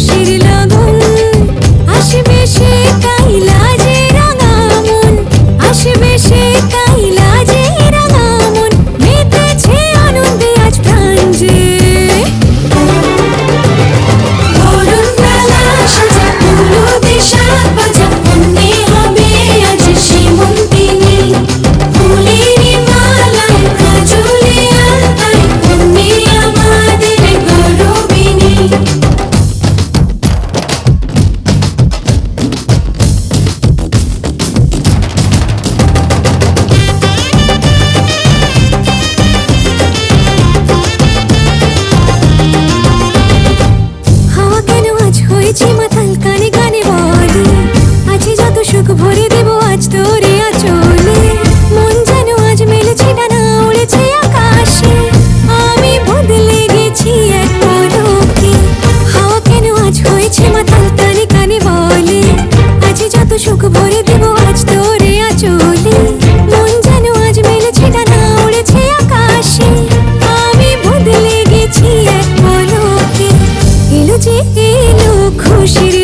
খুশির লগন আসবে সে কাইলা যে রাঙা মন আসবে সে কাইলা যে রাঙা মন মেতেছে আনন্দে আজ প্রাণ যে বরণ মেলা সাজা ফুলুতে সাত বাজা অন্যে হবে আজ সীমন্তিনী ফুলের মালায় কাজলে আলতায় অন্যে আমাদের গৌরবিনী হাওয়া কেন আজ হয়েছে মাতাল কানে কানে বলে আছে যত সুখ ভরে দেব আজ তোরে আঁচলে মন যেন আজ মেলেছে ডানা উড়েছে আকাশে আমি বদলে গেছি এক পলকে হাওয়া কেন আজ হয়েছে মাতাল কানে কানে বলে আছে যত সুখ ভরে দেব আজ তোরে আঁচলে মন যেন আজ মেলেছে ডানা উড়েছে আকাশে আমি বদলে গেছি এক পলকে এলো যে এলো খুশির